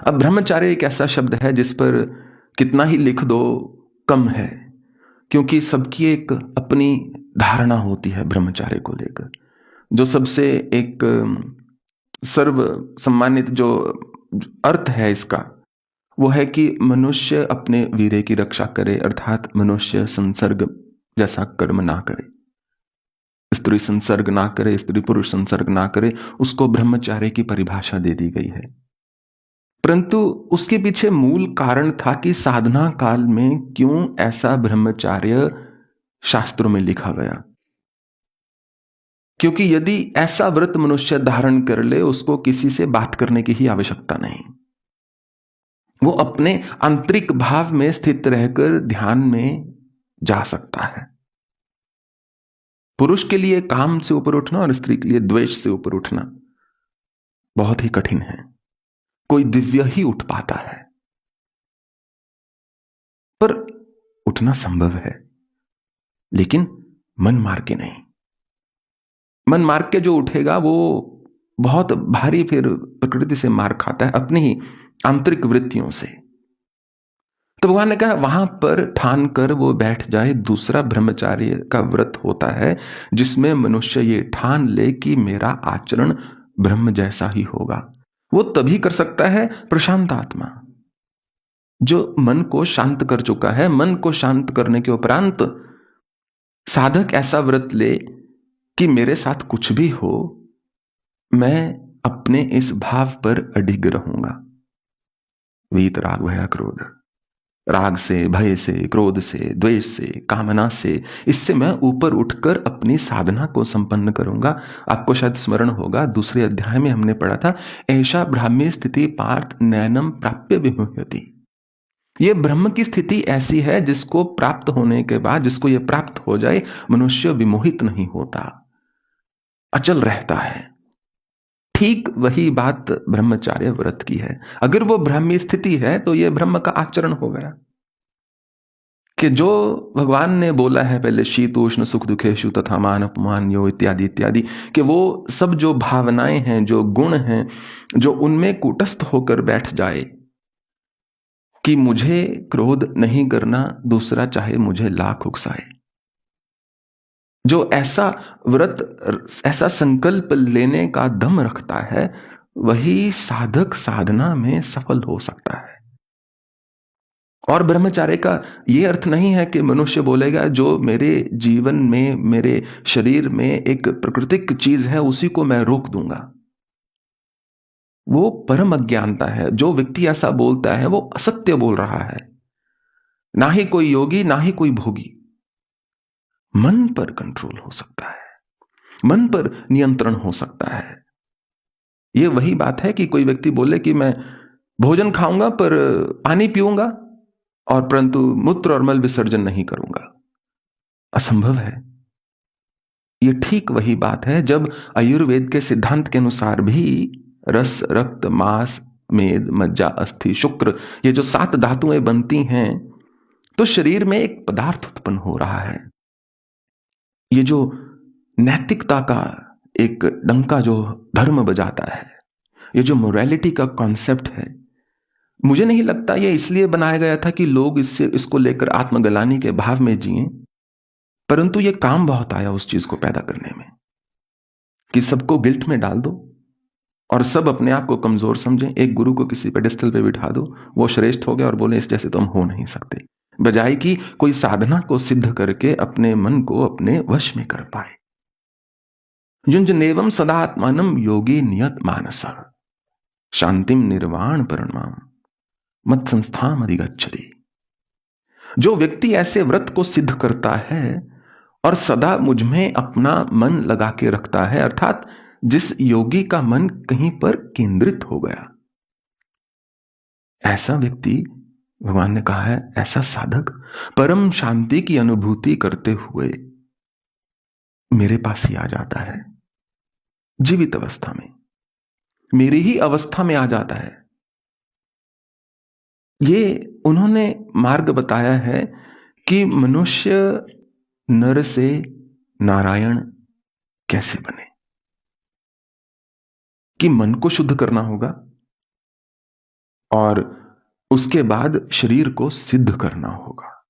अब ब्रह्मचार्य एक ऐसा शब्द है जिस पर कितना ही लिख दो कम है, क्योंकि सबकी एक अपनी धारणा होती है ब्रह्मचार्य को लेकर। जो सबसे एक सर्व सम्मानित जो अर्थ है इसका, वो है कि मनुष्य अपने वीर्य की रक्षा करे, अर्थात मनुष्य संसर्ग जैसा कर्म ना करे, स्त्री संसर्ग ना करे, स्त्री पुरुष संसर्ग ना करे, उसको ब्रह्मचार्य की परिभाषा दे दी गई है। परंतु उसके पीछे मूल कारण था कि साधना काल में क्यों ऐसा ब्रह्मचार्य शास्त्रों में लिखा गया। क्योंकि यदि ऐसा व्रत मनुष्य धारण कर ले, उसको किसी से बात करने की ही आवश्यकता नहीं। वो अपने आंतरिक भाव में स्थित रहकर ध्यान में जा सकता है। पुरुष के लिए काम से ऊपर उठना और स्त्री के लिए द्वेष से ऊपर उठना बहुत ही कठिन है। कोई दिव्य ही उठ पाता है, पर उठना संभव है, लेकिन मन मार के नहीं। मन मार के जो उठेगा वो बहुत भारी फिर प्रकृति से मार खाता है, अपनी ही आंतरिक वृत्तियों से। तो भगवान ने कहा वहां पर ठान कर वो बैठ जाए। दूसरा ब्रह्मचार्य का व्रत होता है जिसमें मनुष्य ये ठान ले कि मेरा आचरण ब्रह्म जैसा ही होगा। वो तभी कर सकता है प्रशांत आत्मा, जो मन को शांत कर चुका है। मन को शांत करने के उपरांत साधक ऐसा व्रत ले कि मेरे साथ कुछ भी हो, मैं अपने इस भाव पर अडिग रहूंगा। वीत राग भय क्रोध, राग से, भय से, क्रोध से, द्वेष से, कामना से, इससे मैं ऊपर उठकर अपनी साधना को संपन्न करूंगा। आपको शायद स्मरण होगा, दूसरे अध्याय में हमने पढ़ा था, ऐसा ब्राह्मी स्थिति पार्थ नैनम प्राप्य विमुह्यति। ये ब्रह्म की स्थिति ऐसी है जिसको प्राप्त होने के बाद, जिसको ये प्राप्त हो जाए, मनुष्य विमोहित नहीं होता, अचल रहता है। ठीक वही बात ब्रह्मचार्य व्रत की है। अगर वो ब्राह्मी स्थिति है तो ये ब्रह्म का आचरण हो गया कि जो भगवान ने बोला है पहले, शीत उष्ण सुख दुखेशु तथा मान अपमान यो इत्यादि इत्यादि, कि वो सब जो भावनाएं हैं, जो गुण हैं, जो उनमें कूटस्थ होकर बैठ जाए कि मुझे क्रोध नहीं करना, दूसरा चाहे मुझे लाख उकसाए, जो ऐसा व्रत, ऐसा संकल्प लेने का दम रखता है, वही साधक साधना में सफल हो सकता है। और ब्रह्मचार्य का यह अर्थ नहीं है कि मनुष्य बोलेगा जो मेरे जीवन में, मेरे शरीर में एक प्राकृतिक चीज है उसी को मैं रोक दूंगा। वो परम अज्ञानता है। जो व्यक्ति ऐसा बोलता है वो असत्य बोल रहा है। ना ही कोई योगी, ना ही कोई भोगी। मन पर कंट्रोल हो सकता है, मन पर नियंत्रण हो सकता है। यह वही बात है कि कोई व्यक्ति बोले कि मैं भोजन खाऊंगा पर पानी पीऊंगा और परंतु मूत्र और मल विसर्जन नहीं करूंगा। असंभव है। यह ठीक वही बात है जब आयुर्वेद के सिद्धांत के अनुसार भी रस, रक्त, मांस, मेद, मज्जा, अस्थि, शुक्र, ये जो 7 धातुएं बनती हैं, तो शरीर में एक पदार्थ उत्पन्न हो रहा है। ये जो नैतिकता का एक डंका जो धर्म बजाता है, ये जो मोरालिटी का कॉन्सेप्ट है, मुझे नहीं लगता ये इसलिए बनाया गया था कि लोग इसको लेकर आत्मग्लानि के भाव में जिएं, परंतु ये काम बहुत आया उस चीज को पैदा करने में कि सबको गिल्ट में डाल दो और सब अपने आप को कमजोर समझें। एक गुरु को किसी पेडेस्टल पे बिठा दो, वो श्रेष्ठ हो गया और बोले इस जैसे तो हम हो नहीं सकते, बजाय कि कोई साधना को सिद्ध करके अपने मन को अपने वश में कर पाए। युञ्जनेवं सदात्मानं योगी नियत मानसः शांतिम निर्वाण परिणाम मत संस्थाम अधिगच्छति। जो व्यक्ति ऐसे व्रत को सिद्ध करता है और सदा मुझ में अपना मन लगा के रखता है, अर्थात जिस योगी का मन कहीं पर केंद्रित हो गया, ऐसा व्यक्ति, भगवान ने कहा है, ऐसा साधक परम शांति की अनुभूति करते हुए मेरे पास ही आ जाता है। जीवित अवस्था में, मेरी ही अवस्था में आ जाता है। ये उन्होंने मार्ग बताया है कि मनुष्य नर से नारायण कैसे बने, कि मन को शुद्ध करना होगा और उसके बाद शरीर को सिद्ध करना होगा।